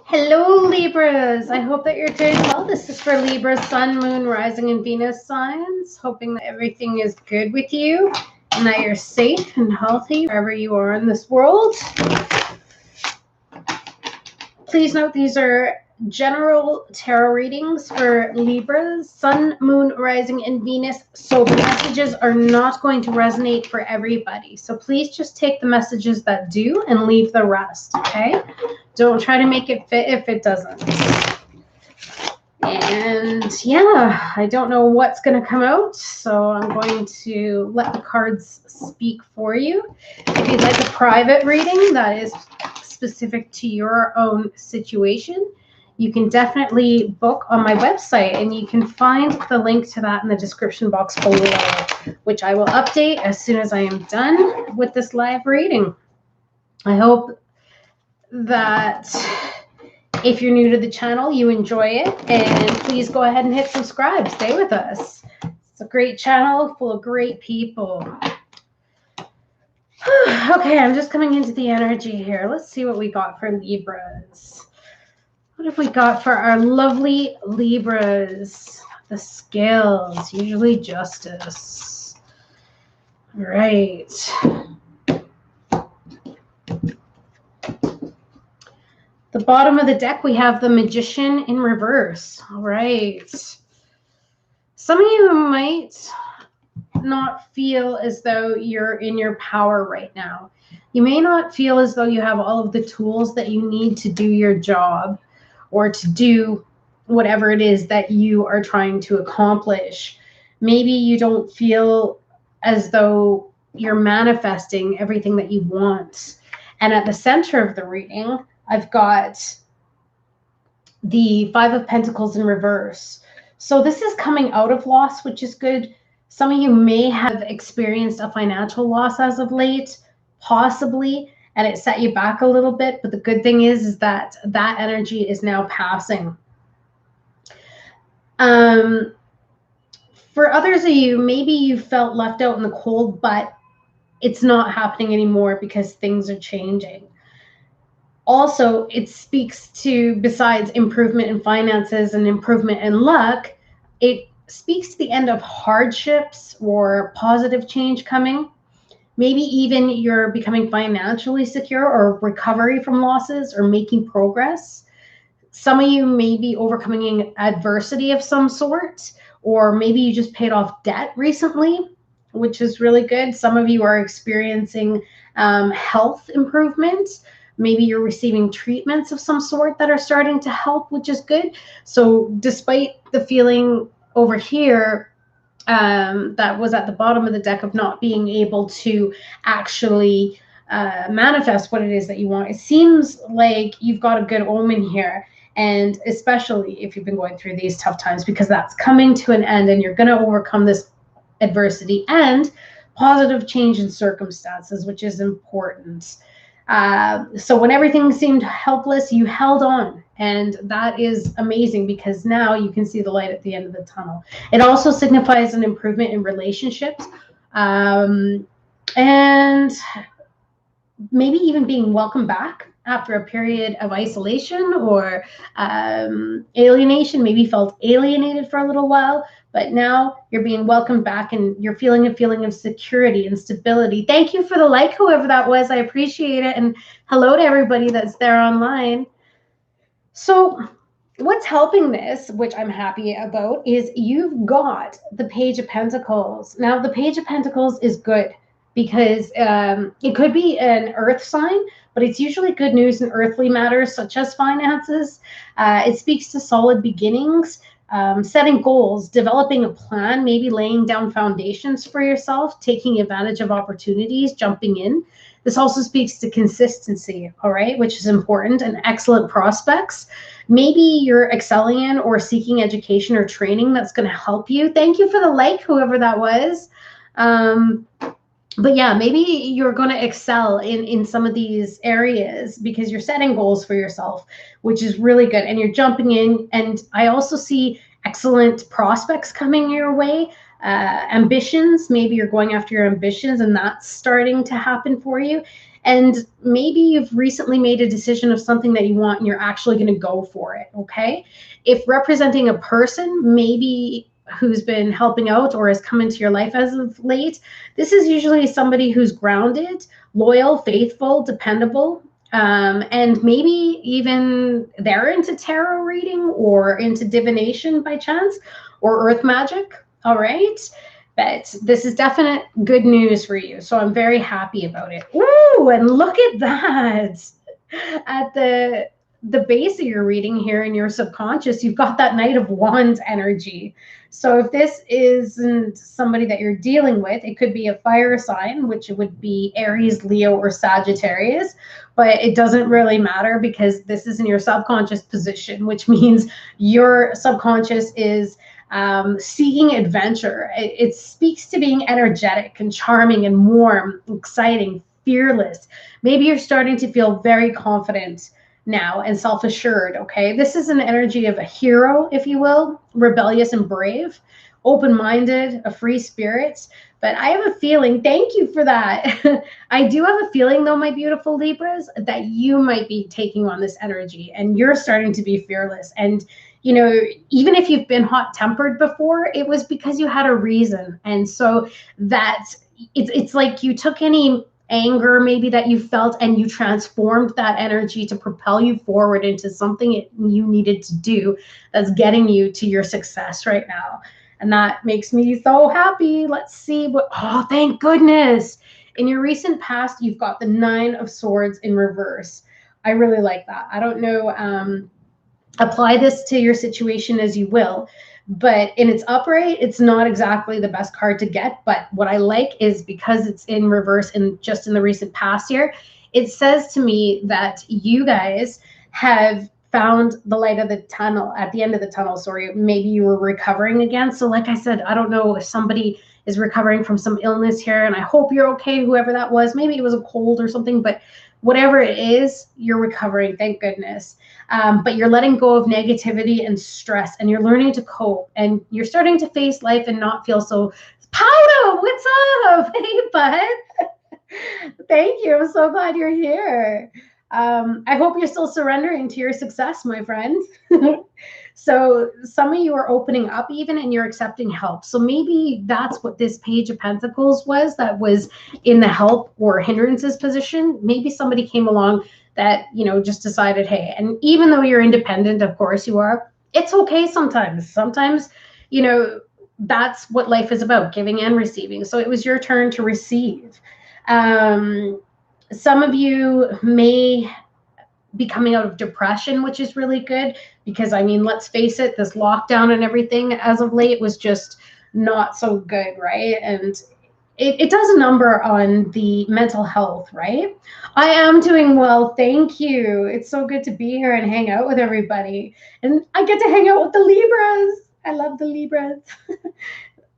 Hello, Libras. I hope that you're doing well. This is for Libra, Sun, Moon, Rising, and Venus signs. Hoping that everything is good with you and that you're safe and healthy wherever you are in this world. Please note these are general tarot readings for Libras, Sun, Moon, Rising, and Venus. So the messages are not going to resonate for everybody. So please just take the messages that do and leave the rest, okay? Don't try to make it fit if it doesn't. And yeah, I don't know what's going to come out, so I'm going to let the cards speak for you. If you'd like a private reading that is specific to your own situation, you can definitely book on my website, and you can find the link to that in the description box below, which I will update as soon as I am done with this live reading. I hope that if you're new to the channel, you enjoy it, and please go ahead and hit subscribe. Stay with us. It's a great channel full of great people. Okay, I'm just coming into the energy here. Let's see what we got for Libras. What have we got for our lovely Libras? The Scales, usually justice. All right. The bottom of the deck, we have the Magician in reverse. All right. Some of you might not feel as though you're in your power right now. You may not feel as though you have all of the tools that you need to do your job or to do whatever it is that you are trying to accomplish. Maybe you don't feel as though you're manifesting everything that you want. And at the center of the reading, I've got the Five of Pentacles in reverse. So this is coming out of loss, which is good. Some of you may have experienced a financial loss as of late, possibly, and it set you back a little bit. But the good thing is that that energy is now passing. For others of you, maybe you felt left out in the cold, but it's not happening anymore because things are changing. Also, it speaks to, besides improvement in finances and improvement in luck, it speaks to the end of hardships or positive change coming. Maybe even you're becoming financially secure or recovery from losses or making progress. Some of you may be overcoming adversity of some sort, or maybe you just paid off debt recently, which is really good. Some of you are experiencing health improvements. Maybe you're receiving treatments of some sort that are starting to help, which is good. So despite the feeling over here that was at the bottom of the deck of not being able to actually manifest what it is that you want, it seems like you've got a good omen here. And especially if you've been going through these tough times, because that's coming to an end and you're going to overcome this adversity and positive change in circumstances, which is important. So when everything seemed helpless, you held on, and that is amazing because now you can see the light at the end of the tunnel. It also signifies an improvement in relationships, and maybe even being welcomed back after a period of isolation or alienation. Maybe felt alienated for a little while, but now you're being welcomed back and you're feeling a feeling of security and stability. Thank you for the like, whoever that was. I appreciate it. And hello to everybody that's there online. So what's helping this, which I'm happy about, is you've got the Page of Pentacles. Now, the Page of Pentacles is good because it could be an earth sign, but it's usually good news in earthly matters such as finances. It speaks to solid beginnings, setting goals, developing a plan, maybe laying down foundations for yourself, taking advantage of opportunities, jumping in. This also speaks to consistency, all right, which is important, and excellent prospects. Maybe you're excelling in or seeking education or training that's going to help you. Thank you for the like, whoever that was. But yeah, maybe you're going to excel in some of these areas because you're setting goals for yourself, which is really good. And you're jumping in. And I also see excellent prospects coming your way. Ambitions, maybe you're going after your ambitions and that's starting to happen for you. And maybe you've recently made a decision of something that you want and you're actually going to go for it. Okay. If representing a person, maybe who's been helping out or has come into your life as of late, this is usually somebody who's grounded, loyal, faithful, dependable, and maybe even they're into tarot reading or into divination by chance, or earth magic. All right. But this is definite good news for you. So I'm very happy about it. Ooh, and look at that. At the base of your reading here in your subconscious, you've got that Knight of Wands energy. So if this isn't somebody that you're dealing with, it could be a fire sign, which would be Aries, Leo, or Sagittarius. But it doesn't really matter because this is in your subconscious position, which means your subconscious is seeking adventure. It speaks to being energetic and charming and warm, exciting, fearless. Maybe you're starting to feel very confident now and self-assured. Okay, this is an energy of a hero, if you will, rebellious and brave, open-minded, a free spirit. But I have a feeling, thank you for that. I do have a feeling though, my beautiful Libras, that you might be taking on this energy and you're starting to be fearless. And you know, even if you've been hot-tempered before, it was because you had a reason. And so that's, it's like you took any anger maybe that you felt and you transformed that energy to propel you forward into something you needed to do that's getting you to your success right now. And that makes me so happy. Let's see what, oh, thank goodness. In your recent past, you've got the 9 of Swords in reverse. I really like that. I don't know, apply this to your situation as you will, but in its upright, it's not exactly the best card to get. But what I like is because it's in reverse and just in the recent past year, it says to me that you guys have found the light of the tunnel, at the end of the tunnel. Sorry, maybe you were recovering again. So like I said, I don't know if somebody is recovering from some illness here, and I hope you're okay, whoever that was. Maybe it was a cold or something, but whatever it is, you're recovering, thank goodness. But you're letting go of negativity and stress, and you're learning to cope, and you're starting to face life and not feel so, Powder, what's up? Hey, bud. Thank you. I'm so glad you're here. I hope you're still surrendering to your success, my friend. So some of you are opening up even, and you're accepting help. So maybe that's what this Page of Pentacles was, that was in the help or hindrances position. Maybe somebody came along that, you know, just decided, hey, and even though you're independent, of course you are, it's okay sometimes. Sometimes, you know, that's what life is about, giving and receiving. So it was your turn to receive. Some of you may be coming out of depression, which is really good because, I mean, let's face it, this lockdown and everything as of late was just not so good, right? And it does a number on the mental health, right? I am doing well, thank you. It's so good to be here and hang out with everybody. And I get to hang out with the Libras. I love the Libras.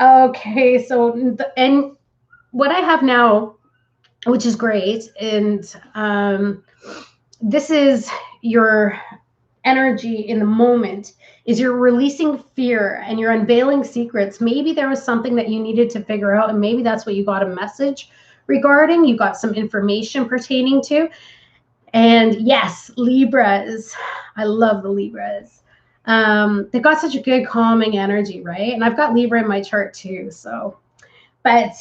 Okay, so, and what I have now, which is great, and this is your energy in the moment, is you're releasing fear and you're unveiling secrets. Maybe there was something that you needed to figure out, and maybe that's what you got a message regarding. You got some information pertaining to. And yes, Libras, I love the Libras. They've got such a good calming energy, right? And I've got Libra in my chart too. So, but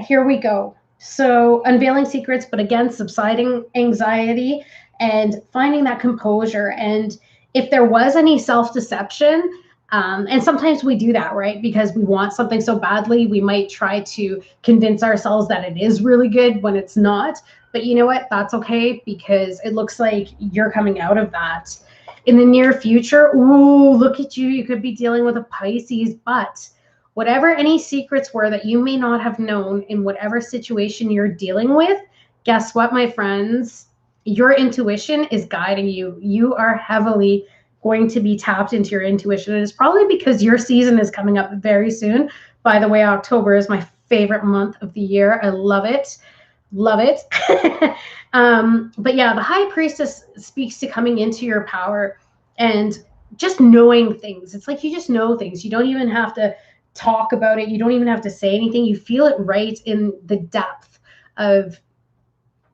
here we go. So unveiling secrets, but again, subsiding anxiety and finding that composure. And if there was any self-deception, and sometimes we do that, right? Because we want something so badly, we might try to convince ourselves that it is really good when it's not. But you know what? That's okay, because it looks like you're coming out of that. In the near future, ooh, look at you. You could be dealing with a Pisces, but whatever any secrets were that you may not have known in whatever situation you're dealing with, guess what, my friends? Your intuition is guiding you. You are heavily going to be tapped into your intuition. And it's probably because your season is coming up very soon. By the way, October is my favorite month of the year. I love it. Love it. But yeah, the High Priestess speaks to coming into your power and just knowing things. It's like you just know things. You don't even have to talk about it. You don't even have to say anything. You feel it right in the depth of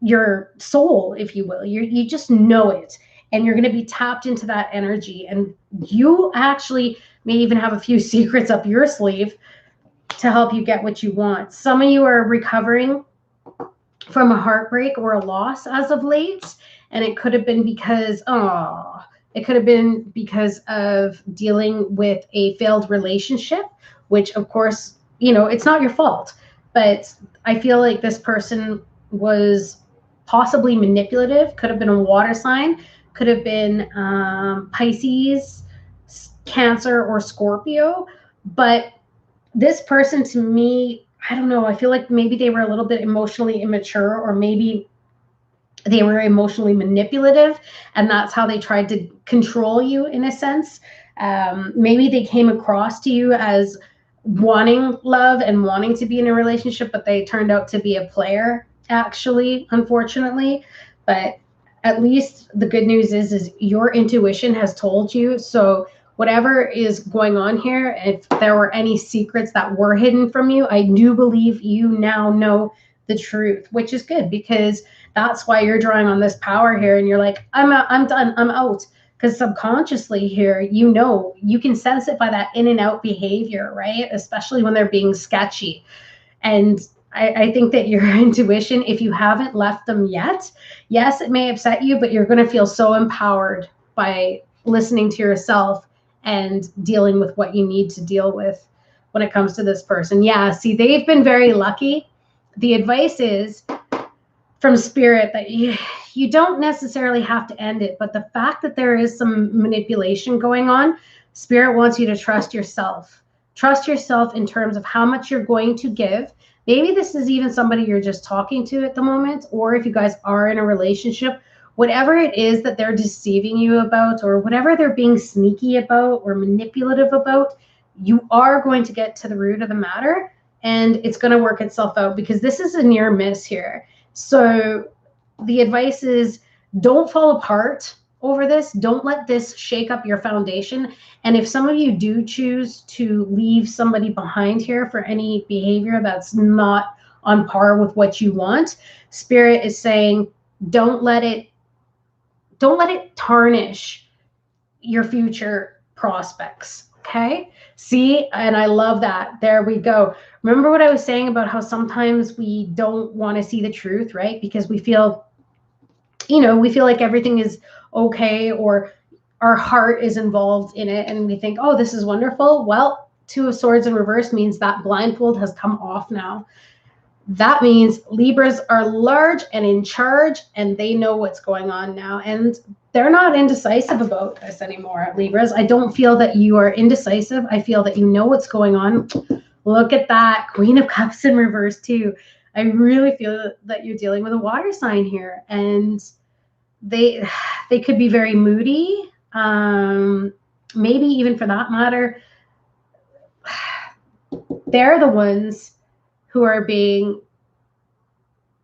your soul, if you will. You just know it, and you're going to be tapped into that energy, and you actually may even have a few secrets up your sleeve to help you get what you want. Some of you are recovering from a heartbreak or a loss as of late, and it could have been because of dealing with a failed relationship, which of course, it's not your fault, but I feel like this person was possibly manipulative. Could have been a water sign, could have been Pisces, Cancer, or Scorpio. But this person, to me, I don't know, I feel like maybe they were a little bit emotionally immature, or maybe they were emotionally manipulative, and that's how they tried to control you in a sense. Maybe they came across to you as wanting love and wanting to be in a relationship, but they turned out to be a player, actually, unfortunately. But at least the good news is your intuition has told you. So whatever is going on here, if there were any secrets that were hidden from you, I do believe you now know the truth, which is good, because that's why you're drawing on this power here, and you're like, I'm done, I'm out. Because subconsciously here, you can sense it by that in and out behavior, right? Especially when they're being sketchy. And I think that your intuition, if you haven't left them yet, yes, it may upset you, but you're going to feel so empowered by listening to yourself and dealing with what you need to deal with when it comes to this person. Yeah, see, they've been very lucky. The advice is from Spirit that you don't necessarily have to end it, but the fact that there is some manipulation going on, Spirit wants you to trust yourself. Trust yourself in terms of how much you're going to give. Maybe this is even somebody you're just talking to at the moment, or if you guys are in a relationship, whatever it is that they're deceiving you about, or whatever they're being sneaky about or manipulative about, you are going to get to the root of the matter, and it's going to work itself out, because this is a near miss here. So the advice is, don't fall apart over this. Don't let this shake up your foundation. And if some of you do choose to leave somebody behind here for any behavior that's not on par with what you want, Spirit is saying, don't let it tarnish your future prospects. Okay? See, and I love that. There we go. Remember what I was saying about how sometimes we don't want to see the truth, right? Because we feel like everything is okay, or our heart is involved in it, and we think, oh, this is wonderful. Well, Two of Swords in reverse means that blindfold has come off now. That means Libras are large and in charge, and they know what's going on now. And they're not indecisive about this anymore, Libras. I don't feel that you are indecisive. I feel that you know what's going on. Look at that. Queen of Cups in reverse too. I really feel that you're dealing with a water sign here, and they could be very moody. Maybe even, for that matter, they're the ones who are being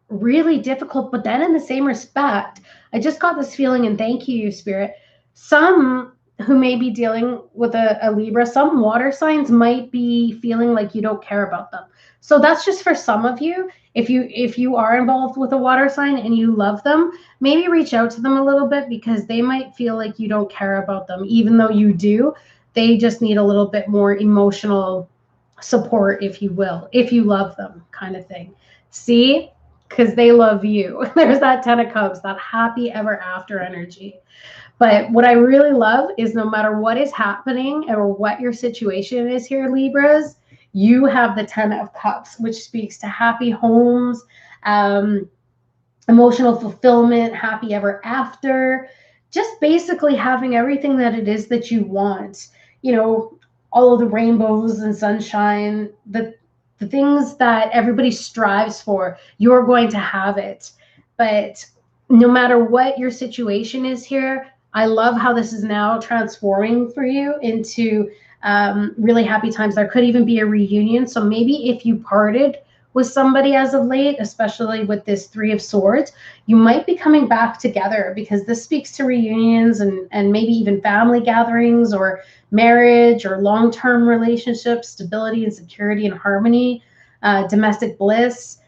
really difficult. But then in the same respect, I just got this feeling, and thank you, Spirit, some who may be dealing with a Libra, some water signs might be feeling like you don't care about them. So that's just for some of you. If you are involved with a water sign and you love them, maybe reach out to them a little bit, because they might feel like you don't care about them, even though you do. They just need a little bit more emotional support, if you will, if you love them, kind of thing. See? Because they love you. There's that 10 of Cups, that happy ever after energy. But what I really love is, no matter what is happening or what your situation is here, Libras, you have the 10 of Cups, which speaks to happy homes, emotional fulfillment, happy ever after, just basically having everything that it is that you want. All of the rainbows and sunshine, the things that everybody strives for, you're going to have it. But no matter what your situation is here, I love how this is now transforming for you into really happy times. There could even be a reunion. So maybe if you parted with somebody as of late, especially with this 3 of Swords, you might be coming back together, because this speaks to reunions and maybe even family gatherings, or marriage, or long-term relationships, stability and security and harmony, domestic bliss.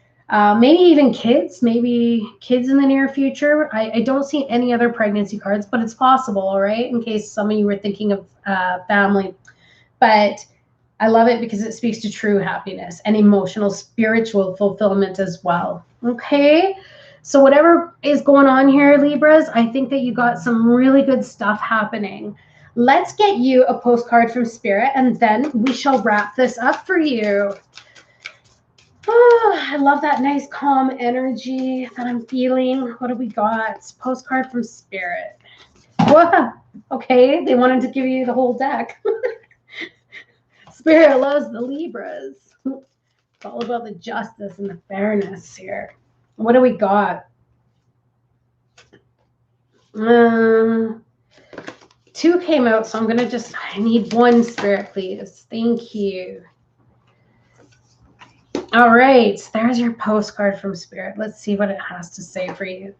Maybe even kids, maybe kids in the near future. I don't see any other pregnancy cards, but it's possible, all right, in case some of you were thinking of family. But I love it because it speaks to true happiness and emotional, spiritual fulfillment as well. Okay. So whatever is going on here, Libras, I think that you got some really good stuff happening. Let's get you a postcard from Spirit, and then we shall wrap this up for you. Oh, I love that nice calm energy that I'm feeling. What do we got? Postcard from Spirit. Whoa. Okay, they wanted to give you the whole deck. Spirit loves the Libras. It's all about the justice and the fairness here. What do we got? 2 came out, so I'm going to I need 1, Spirit, please. Thank you. All right, there's your postcard from Spirit. Let's see what it has to say for you.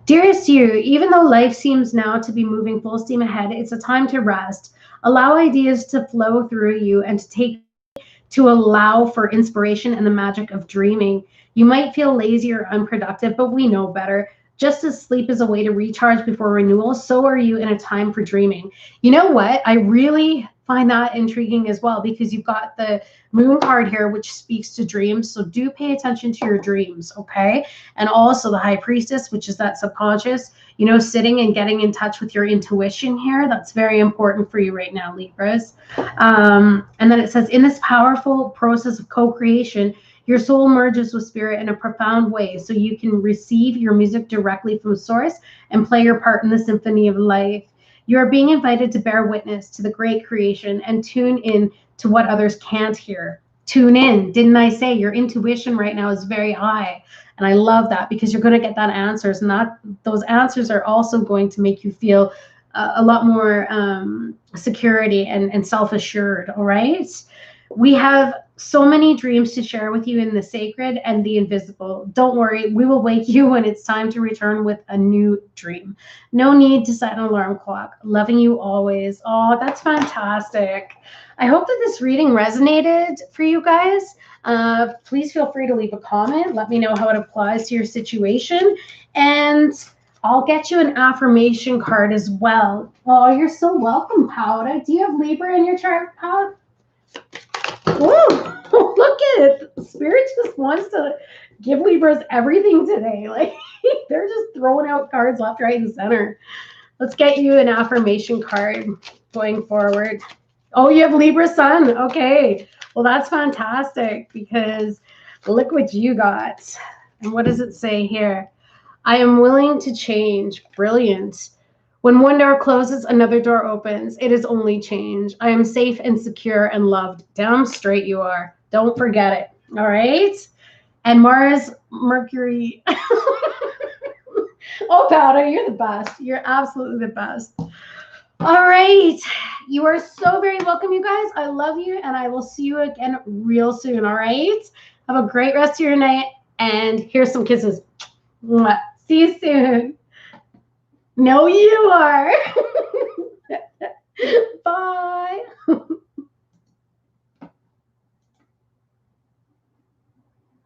Dearest you, even though life seems now to be moving full steam ahead, it's a time to rest. Allow ideas to flow through you and to allow for inspiration and the magic of dreaming. You might feel lazy or unproductive, but we know better. Just as sleep is a way to recharge before renewal, so are you in a time for dreaming. You know what? I really find that intriguing as well, because you've got the moon card here, which speaks to dreams. So do pay attention to your dreams, okay? And also the high priestess, which is that subconscious, you know, sitting and getting in touch with your intuition here. That's very important for you right now, Libras. And then it says, in this powerful process of co-creation, your soul merges with spirit in a profound way, so you can receive your music directly from source and play your part in the symphony of life. You are being invited to bear witness to the great creation and tune in to what others can't hear. Tune in. Didn't I say your intuition right now is very high? And I love that, because you're going to get that answers, and those answers are also going to make you feel a lot more security and self-assured. All right. We have so many dreams to share with you in the sacred and the invisible. Don't worry, we will wake you when it's time to return with a new dream. No need to set an alarm clock. Loving you always. Oh, that's fantastic. I hope that this reading resonated for you guys. Please feel free to leave a comment. Let me know how it applies to your situation. And I'll get you an affirmation card as well. Oh, you're so welcome, Powda. Do you have Libra in your chart, Powda? Whoa, look at it. Spirit just wants to give Libras everything today. Like, they're just throwing out cards left, right, and center. Let's get you an affirmation card going forward. Oh, you have Libra Sun. Okay. Well, that's fantastic, because look what you got. And what does it say here? I am willing to change. Brilliant. When one door closes, another door opens. It is only change. I am safe and secure and loved. Damn straight you are. Don't forget it. All right? And Mars, Mercury. Oh, Powder, you're the best. You're absolutely the best. All right. You are so very welcome, you guys. I love you, and I will see you again real soon. All right? Have a great rest of your night, and here's some kisses. Mwah. See you soon. No, you are.